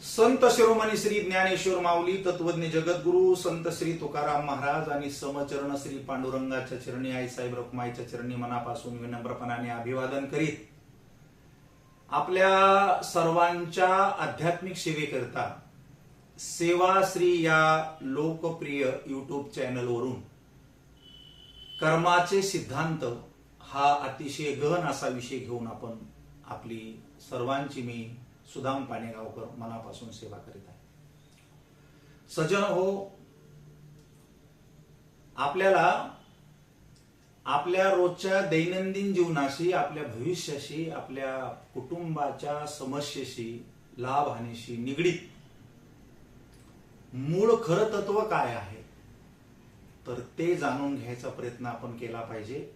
संत शिरोमणी श्री ज्ञानेश्वर माऊली तत्वज्ञ जगद्गुरु संत श्री तुकाराम महाराज आणि समचरण श्री पांडुरंगाच्या चरणी आई साहेब रखुमाईच्या चरणी मनापासून विनम्रपणाने अभिवादन करीत आपल्या सर्वांच्या आध्यात्मिक सेवेकरता सेवा श्री या लोकप्रिय युट्यूब चॅनलवरून कर्माचे सिद्धांत हा अतिशय गहन असा विषय घेऊन आपण आपली सर्वांची मी सुदाम पाणेगावकर मनापासून सेवा करीत आहे। सज्जन हो, आपल्याला आपल्या रोजच्या दैनंदिन जीवनाशी, आपल्या भविष्याशी, आपल्या कुटुंबाच्या समस्येशी, लाभ हानीशी निगडीत मूळ खरं तत्व काय आहे तर ते जाणून घ्यायचा प्रयत्न आपण केला पाहिजे।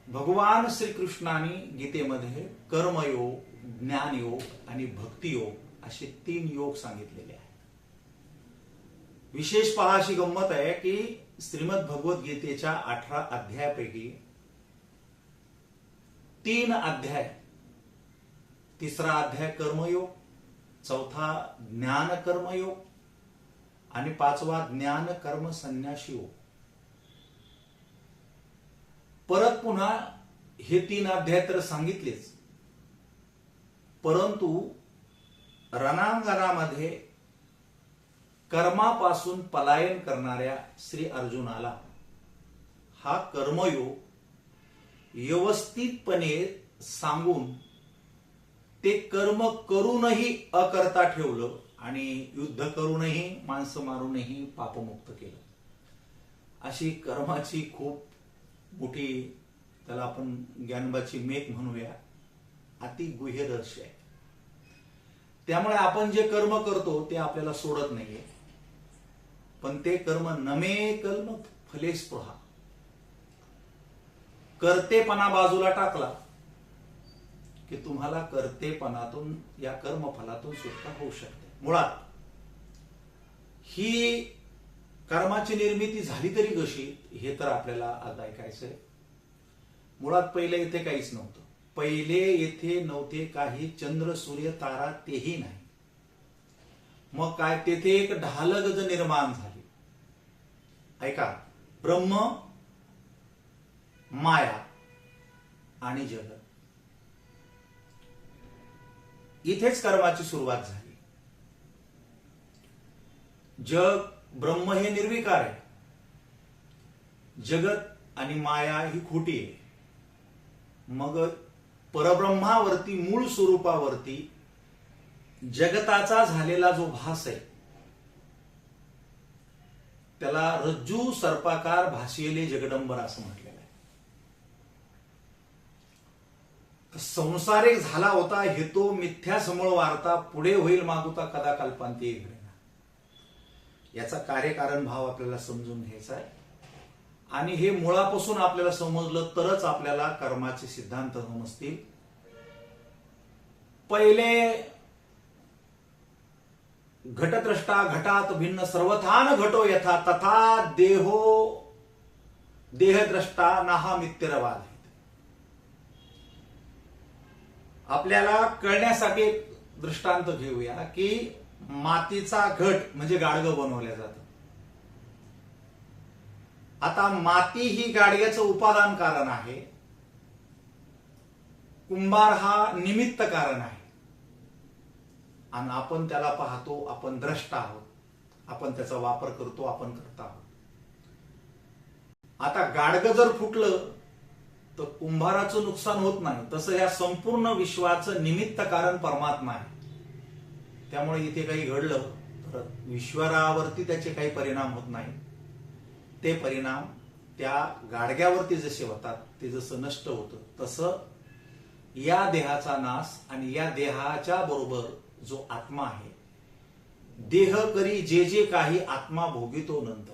भगवान श्रीकृष्णाने गीतेमध्ये कर्मयोग, ज्ञानयोग आणि भक्तियोग असे 3 योग सांगितलेले आहेत। विशेष पहा अशी गंमत आहे की श्रीमद भगवद्गीतेच्या 18 अध्यायापैकी 3 अध्याय, 3रा अध्याय कर्मयोग, 4था ज्ञान कर्मयोग आणि 5वा ज्ञान कर्म संन्यास योग। परत पुन्हा हे 3 अध्याय तर सांगितलेच, परंतु रणांगणामध्ये कर्मापासून पलायन करणाऱ्या श्री अर्जुनाला हा कर्मयोग व्यवस्थितपणे सांगून ते कर्म करूनही अकर्ता ठेवलं आणि युद्ध करूनही, माणसं मारूनही पापमुक्त केलं। अशी कर्माची खूप मोठी, त्याला आपण ज्ञानबाची मेघ म्हणूया, अति गुह्य रहस्य आहे। त्यामुळे आपण जे कर्म करतो ते आपल्याला सोडत नाहीये, पण ते कर्म नमे कर्म फले स्पृहा, कर्तेपणा बाजूला टाकला की तुम्हाला कर्तेपणातून, या कर्मफलातून सुटका होऊ शकते। मुळात ही कर्माची निर्मिती झाली तरी कशी हे तर आपल्याला आज ऐकायचंय। मुळात पहिले इथे काहीच नव्हतं, पहिले येथे नव्हते काही चंद्र सूर्य तारा तेही नाही। मग काय, तेथे एक ढालगज निर्माण झाली। ऐका, ब्रह्म, माया आणि जगत, इथेच कर्माची सुरुवात झाली। जग, ब्रह्म हे निर्विकार आहे, जगत आणि माया ही खोटी आहे। मग परब्रह्मावरती, मूळ स्वरूपावरती जगताचा झालेला जो भास आहे त्याला रज्जू सर्पाकार भासिले जगदंबर असं म्हटलेलं आहे। संसार एक झाला होता हेतो मिथ्या समूळ वार्ता, पुढे होईल मागुता कदा कल्पांती घडेना। याचा कार्यकारण भाव आपल्याला समजून घ्यायचा आहे आणि हे मुळापासून आपल्याला समजलं तरच आपल्याला कर्माचे सिद्धांत समजतील। पहिले घटद्रष्टा घटात भिन्न सर्वथान घटो यथा तथा देहो देहद्रष्टा नाहा मित्यरवाद। आपल्याला कळण्यासाठी एक दृष्टांत घेऊया की मातीचा घट म्हणजे गाडगं बनवलं जातं। आता माती ही गाडग्याचं उपादान कारण आहे, कुंभार हा निमित्त कारण आहे आणि आपण त्याला पाहतो, आपण द्रष्टा आहोत, आपण त्याचा वापर करतो, आपण करता आहोत। आता गाडगं जर फुटलं तर कुंभाराचं नुकसान होत नाही, तसं या संपूर्ण विश्वाचं निमित्त कारण परमात्मा आहे। त्यामुळे इथे काही घडलं तर ईश्वरावरती त्याचे काही परिणाम होत नाही, ते परिणाम त्या गाडग्यावरती जसे होतात, ते जसं नष्ट होतं तसं या देहाचा नाश आणि या देहाच्या बरोबर जो आत्मा आहे, देह करी जे जे काही आत्मा भोगितो नंतर।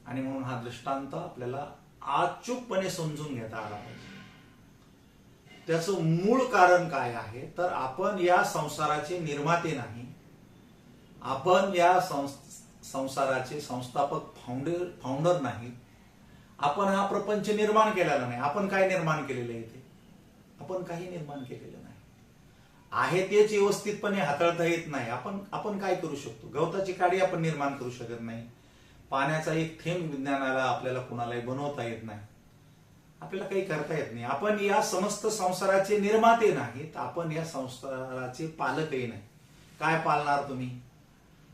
आणि म्हणून हा दृष्टांत आपल्याला अचूकपणे समजून घेता आला पाहिजे। त्याचं मूळ कारण काय आहे तर आपण या संसाराचे निर्माते नाही, आपण या संसाराचे संस्थापक फाउंडर नाही, आपण हा प्रपंच निर्माण केलेला नाही। आपण काय निर्माण केलेलं आहे ते? आपण काही निर्माण केलेलं नाही। आहे तेच व्यवस्थितपणे हाताळता येत नाही, आपण काय करू शकतो? गवताची काडी आपण निर्माण करू शकत नाही. पाण्याचा एक थेंब विज्ञानाला आपल्याला कुणालाही बनवता येत नाही. आपल्याला काही करता येत नाही. आपण या समस्त संसाराचे निर्माते नाहीत, आपण या संसाराचे पालकही नाही. काय पालणार तुम्ही?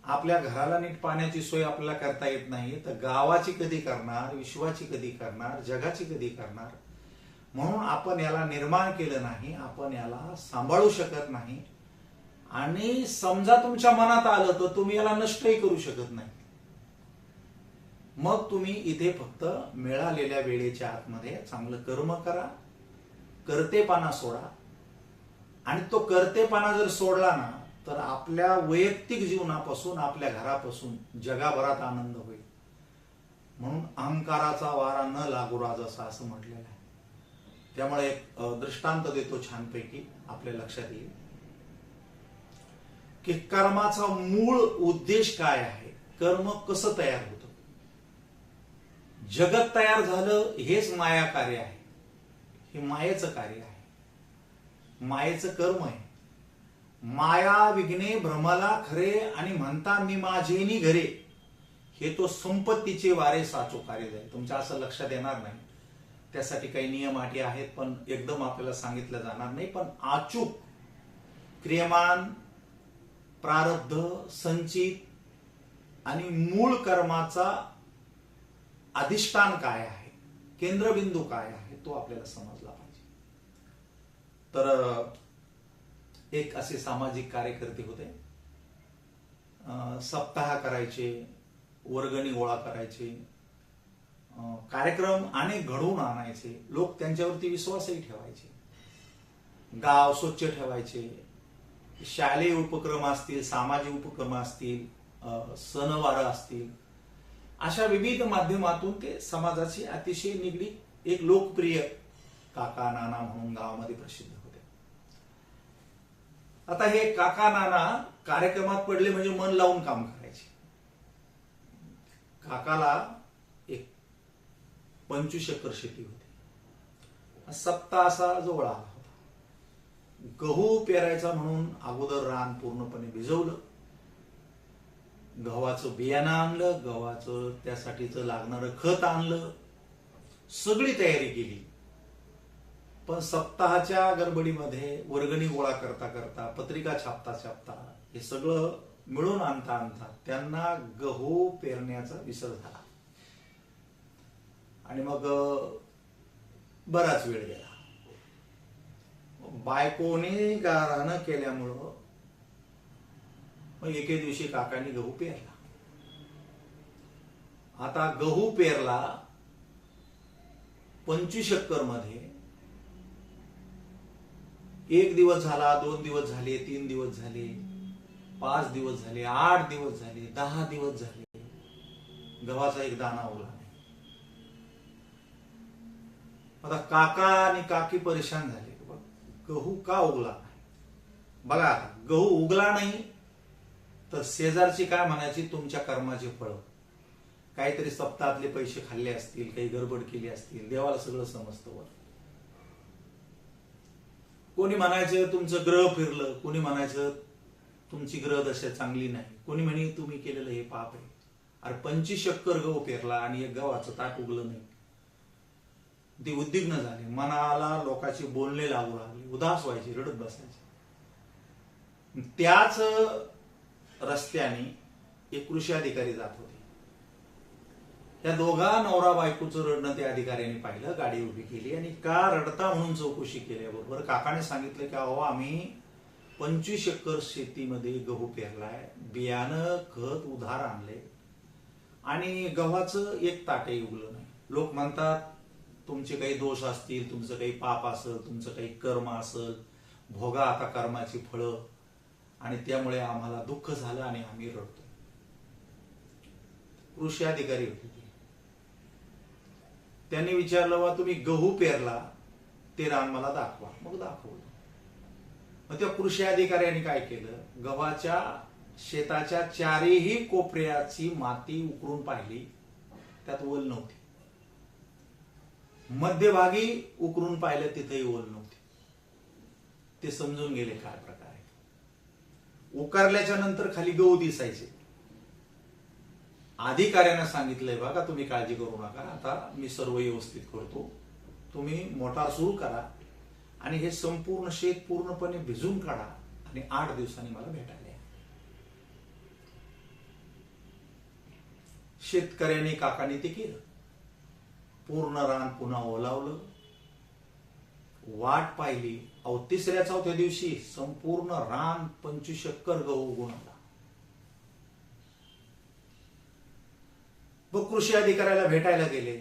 आपल्या घराला नीट पाण्याची सोय आपल्याला करता येत नाही, तर गावाची कधी करणार, विश्वाची कधी करणार, जगाची कधी करणार? म्हणून आपण याला निर्माण केलं नाही, आपण याला सांभाळू शकत नाही. आणि समजा तुमच्या मनात आलं तर तुम्ही याला नष्टही करू शकत नाही. मग तुम्ही इथे फक्त मिळालेल्या वेळेच्या आतमध्ये चांगलं कर्म करा, करतेपणा सोडा. आणि तो करतेपणा जर सोडला ना, तर आपल्या वैयक्तिक जीवनापासून, आपल्या घरापासून जगाभरात आनंद होईल. म्हणून अहंकाराचा वारा न लागू राजसा असं म्हटलेलं आहे. त्यामुळे एक दृष्टांत देतो छानपैकी, आपल्या लक्षात येईल की कर्माचा मूळ उद्देश काय आहे, कर्म कसं तयार होतं. जगत तयार झालं हेच माया कार्य आहे, हे मायेचं कार्य आहे, मायेचं कर्म आहे. माया विघ्ने भ्रमला खरे आणि म्हणता मी माझेनी घरे, हे तो संपत्तीचे वारे साचो कार्य जाईल. तुमच्या असं लक्षात येणार नाही, त्यासाठी काही नियम अटी आहेत, पण एकदम आपल्याला सांगितलं जाणार नाही. पण अचूक क्रियमान, प्रारब्ध, संचित आणि मूळ कर्माचा अधिष्ठान काय आहे, केंद्रबिंदू काय आहे, तो आपल्याला समजला पाहिजे. तर एक असे सामाजिक कार्यकर्ते होते. सप्ताह करायचे, वर्गणी गोळा करायचे, कार्यक्रम अनेक घडवून आणायचे. लोक त्यांच्यावरती विश्वासही ठेवायचे. गाव स्वच्छ ठेवायचे. शालेय उपक्रम असतील, सामाजिक उपक्रम असतील, सणवार असतील, अशा विविध माध्यमातून ते समाजाशी अतिशय निगडीत एक लोकप्रिय काका नाना म्हणून गावामध्ये प्रसिद्ध होते. आता हे काका नाना कार्यक्रमात पडले म्हणजे मन लावून काम करायचे. काकाला एक 25 एकर शेती होती. सप्ताह असा जवळ आला होता. गहू पेरायचा म्हणून अगोदर रान पूर्णपणे भिजवलं, गव्हाचं बियाणं आणलं, गव्हाचं त्यासाठीचं लागणारं खत आणलं, सगळी तयारी केली. पण सप्ताहाच्या गडबडीमध्ये वर्गणी गोळा करता करता, पत्रिका छापता छापता, हे सगळं मिळून आणता आणता त्यांना गहू पेरण्याचा विसर झाला. आणि मग बराच वेळ गेला. बायकोने गारानं केल्यामुळं मग एके दिवशी काकांनी गहू पेरला. आता गहू पेरला 25 एकर मध्ये. 1 दिवस झाला, 2 दिवस झाले, 3 दिवस झाले, 5 दिवस झाले, 8 दिवस झाले, 10 दिवस झाले, गव्हाचा एक दाणा उगला नाही. आता काका आणि काकी परेशान झाले, गहू का उगला नाही. बघा, आता गहू उगला नाही तर शेजारची काय म्हणायची, तुमच्या कर्माचे फळ. काहीतरी सप्ताहातले पैसे खाल्ले असतील, काही गडबड केली असतील, देवाला सगळं समजतं वर. कोणी म्हणायचं तुमचं ग्रह फिरलं, कोणी म्हणायचं तुमची ग्रह दशा चांगली नाही, कोणी म्हणे तुम्ही केलेलं हे पाप आहे. अरे 25 एकर गहू पेरला आणि एक गव्हाचं ताट उगलं नाही. ते उद्विग्न झाले, मनाला लोकांचे बोलणे लागू लागले, उदास व्हायचे, रडत बसायचे. त्याच रस्त्याने एक कृषी अधिकारी जात होते. त्या दोघा नवरा बायकोचं रडणं त्या अधिकाऱ्यांनी पाहिलं, गाडी उभी केली आणि का रडता म्हणून चौकशी केल्याबरोबर काकाने सांगितलं की अहो, आम्ही 25 एकर शेतीमध्ये गहू पेरलाय, बियाणं खत उधार आणले आणि गव्हाचं एक ताटही उगलं नाही. लोक म्हणतात तुमचे काही दोष असतील, तुमचं काही पाप असेल, तुमचं काही कर्म असेल, भोगा आता कर्माची फळं, आणि त्यामुळे आम्हाला दुःख झालं आणि आम्ही रडतो. कृषी अधिकारी होते त्यांनी विचारलं, वा तुम्ही गहू पेरला ते रान मला दाखवा. मग दाखवलं. मग त्या कृषी अधिकाऱ्यांनी काय केलं, गव्हाच्या शेताच्या चारही कोपऱ्याची माती उकरून पाहिली, त्यात ओल नव्हती. मध्यभागी उकरून पाहिलं, तिथेही ओल नव्हती. ते समजून गेले काय प्रकार आहे. उकारल्याच्या नंतर खाली गहू दिसायचे. अधिकाऱ्यानं सांगितलंय बघा तुम्ही काळजी करू नका, आता मी सर्व व्यवस्थित करतो, तुम्ही मोटार सुरू करा आणि हे संपूर्ण शेत पूर्णपणे भिजून काढा आणि 8 दिवसांनी मला भेटायला या. शेतकऱ्यांनी काकांनी ते केलं. पूर्ण रान पुन्हा ओलावलं, वाट पाहिली. अहो 3-4 दिवशी संपूर्ण रान 25 एकर गहू उगवून आला. मग कृषी अधिकाऱ्याला भेटायला गेले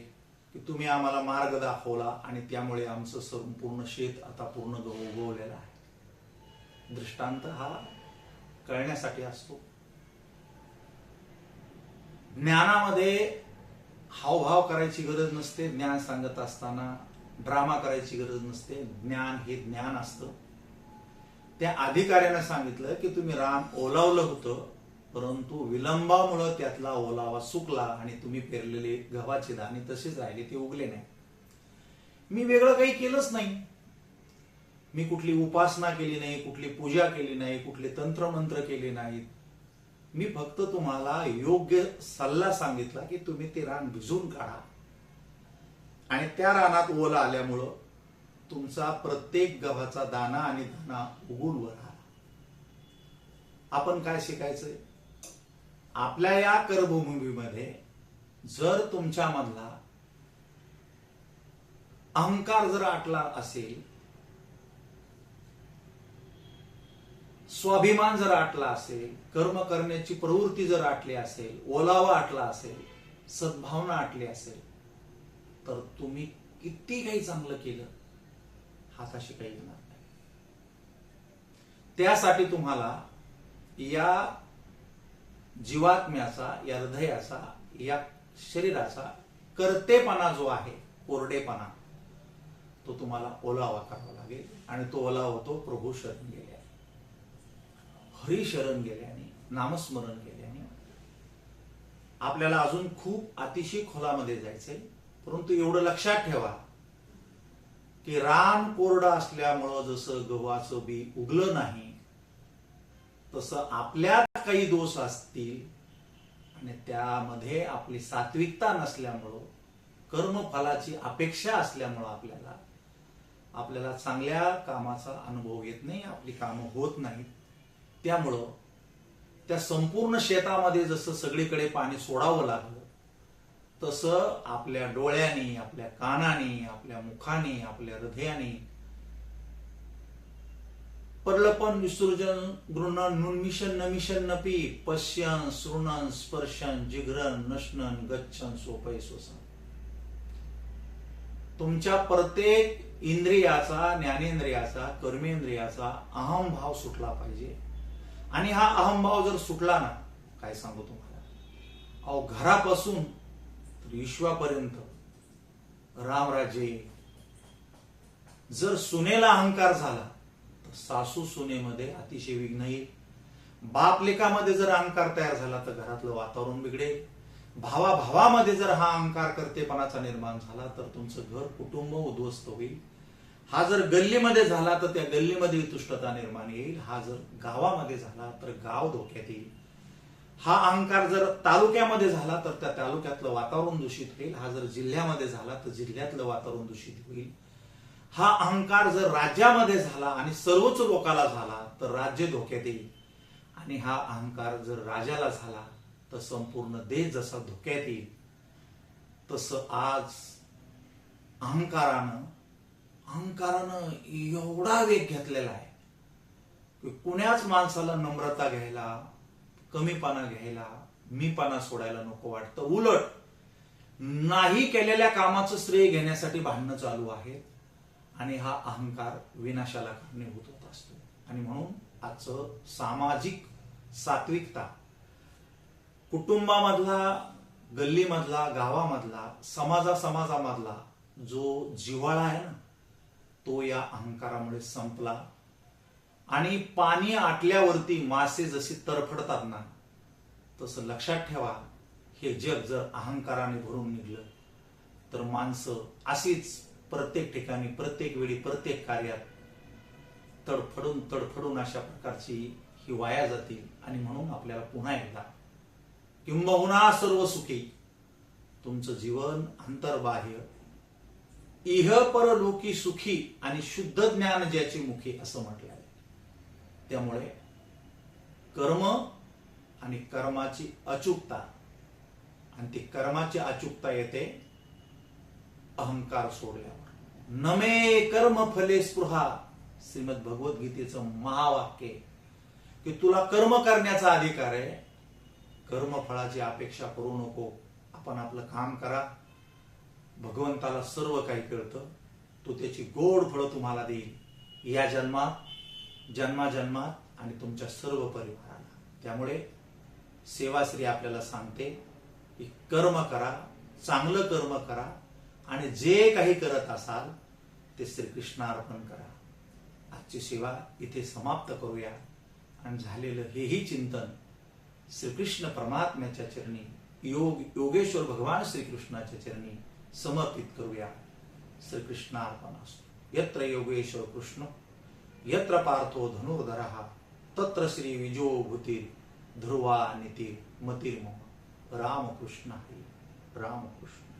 की तुम्ही आम्हाला मार्ग दाखवला आणि त्यामुळे आमचं संपूर्ण शेत आता पूर्ण गहू उगवलेला आहे. दृष्टांत हा कळण्यासाठी असतो. ज्ञानामध्ये हावभाव करायची गरज नसते. ज्ञान सांगत असताना ड्रामा करायची गरज नसते. ज्ञान हे ज्ञान असतं. त्या अधिकाऱ्यानं सांगितलं की तुम्ही रान ओलावलं होतं, परंतु विलंबामुळे त्यातला ओलावा सुकला आणि तुम्ही पेरलेले गव्हाचे दाणे तसेच राहिले, ते उगले नाही. मी वेगळं काही केलंच नाही. मी कुठली उपासना केली नाही, कुठली पूजा केली नाही, कुठले तंत्रमंत्र केले नाहीत. मी फक्त तुम्हाला योग्य सल्ला सांगितला की तुम्ही ते रान भिजून काढा आणि त्या रानात ओला आल्यामुळं तुमचा प्रत्येक गव्हाचा दाना आणि दाना उगून वर आला. आपण काय शिकायचंय? आपल्या या कर्मभूमीमध्ये जर तुमच्यामधला अहंकार जर आटला असेल, स्वाभिमान जर आटला असेल, कर्म करण्याची प्रवृत्ती जर आटली असेल, ओलावा आटला असेल, सद्भावना आटली असेल, तर तुम्ही किती काही चांगलं केलं हाताशी काही येणार नाही. त्यासाठी तुम्हाला या जीवात्म्याचा, या हृदयाचा, या शरीराचा कर्तेपणा जो आहे, कोरडेपणा, तो तुम्हाला ओलावा करावा लागेल. आणि तो ओलावा तो प्रभू शरण गेल्याने, हरी शरण गेल्याने, नामस्मरण केल्याने. आपल्याला अजून खूप अतिशय खोलामध्ये जायचंय, परंतु एवढं लक्षात ठेवा की रान कोरडं असल्यामुळं जसं गव्हाचं बी उगलं नाही, तसं आपल्यात काही दोष असतील आणि त्यामध्ये आपली सात्विकता नसल्यामुळं, कर्मफलाची अपेक्षा असल्यामुळं आपल्याला चांगल्या कामाचा अनुभव येत नाही, आपली कामं होत नाहीत. त्यामुळं त्या संपूर्ण शेतामध्ये जसं सगळीकडे पाणी सोडावं लागलं, तसं आपल्या डोळ्यांनी, आपल्या कानाने, आपल्या मुखाने, आपल्या हृदयाने परलपन विसर्जन गृहण नुन्मिशन नमिशन नपी पश्यन श्रुणन स्पर्शन जिघ्रन नशनन गच्छन सोपय सोसन. तुमच्या प्रत्येक इंद्रियाचा, ज्ञानेंद्रियाचा, कर्मेंद्रियाचा अहमभाव सुटला पाहिजे. आणि हा अहमभाव जर सुटला ना, काय सांगू तुम्हाला, अहो घरापासून विश्वापर्यंत रामराज्य. जर सुनेला अहंकार झाला तर सासू सुनेमध्ये अतिशय विघ्न येईल. बाप लेकामध्ये जर अहंकार तयार झाला तर घरातलं वातावरण बिघडेल. भावाभावामध्ये जर हा अहंकार कर्तेपणाचा निर्माण झाला तर तुमचं घर कुटुंब उद्ध्वस्त होईल. हा जर गल्लीमध्ये झाला तर त्या गल्लीमध्ये वितुष्टता निर्माण येईल. हा जर गावामध्ये झाला तर गाव धोक्यात येईल. हा अहंकार जर तालुक्यामध्ये झाला तर त्या तालुक्यातलं वातावरण दूषित होईल. हा जर जिल्ह्यामध्ये झाला तर जिल्ह्यातलं वातावरण दूषित होईल. हा अहंकार जर राज्यामध्ये झाला आणि सर्वच लोकाला झाला तर राज्य धोक्यात येईल. आणि हा अहंकार जर राजाला झाला तर संपूर्ण देश जसा धोक्यात येईल. तसं आज अहंकारानं एवढा वेग घेतलेला आहे की कुण्याच माणसाला नम्रता घ्यायला, कमीपणा घ्यायला, मीपणा सोडायला नको वाटतं. उलट नाही केलेल्या कामाचं श्रेय घेण्यासाठी भांडणं चालू आहेत आणि हा अहंकार विनाशाला कारणीभूत होत असतो. आणि म्हणून आजचं सामाजिक सात्विकता, कुटुंबामधला, गल्लीमधला, गावामधला, समाजामधला जो जिव्हाळा आहे ना, तो या अहंकारामुळे संपला. आणि पाणी आटल्यावरती मासे जसे तरफडतात ना, तसं लक्षात ठेवा, हे जग जर अहंकाराने भरून निघलं तर माणसं अशीच प्रत्येक ठिकाणी, प्रत्येक वेळी, प्रत्येक कार्यात तडफडून तडफडून अशा प्रकारची ही वाया जातील आणि म्हणून आपल्याला पुन्हा एकदा किंबहुना सर्व सुखी तुमचं जीवन अंतर्बाह्य इह परलोकी सुखी आणि शुद्ध ज्ञान ज्याची मुखी असं म्हटलं आहे. त्यामुळे कर्म आणि कर्माची अचूकता, आणि ती कर्माची अचूकता येते अहंकार सोडल्यावर. नमे कर्म फले स्पृहा, श्रीमद भगवद्गीतेचं महावाक्य, की तुला कर्म करण्याचा अधिकार आहे, कर्मफळाची अपेक्षा करू नको. आपण आपलं काम करा, भगवंताला सर्व काही कळतं, तो त्याची गोड फळं तुम्हाला देईल या जन्मात, जन्माजन्मात आणि तुमच्या सर्व परिवाराला. त्यामुळे सेवाश्री आपल्याला सांगते की कर्म करा, चांगलं कर्म करा, आणि जे काही करत असाल ते श्रीकृष्णार्पण करा. आजची सेवा इथे समाप्त करूया आणि झालेलं हेही चिंतन श्रीकृष्ण परमात्म्याच्या चरणी, योगेश्वर भगवान श्रीकृष्णाच्या चरणी समर्पित करूया. श्रीकृष्णार्पणमस्तु. यत्र योगेश्वर कृष्ण यत्र पार्थो धनुर्धरः तत्र श्री विजो भूतिर् ध्रुवा नितिर् मतिर्मोह. रामकृष्ण हरी रामकृष्ण.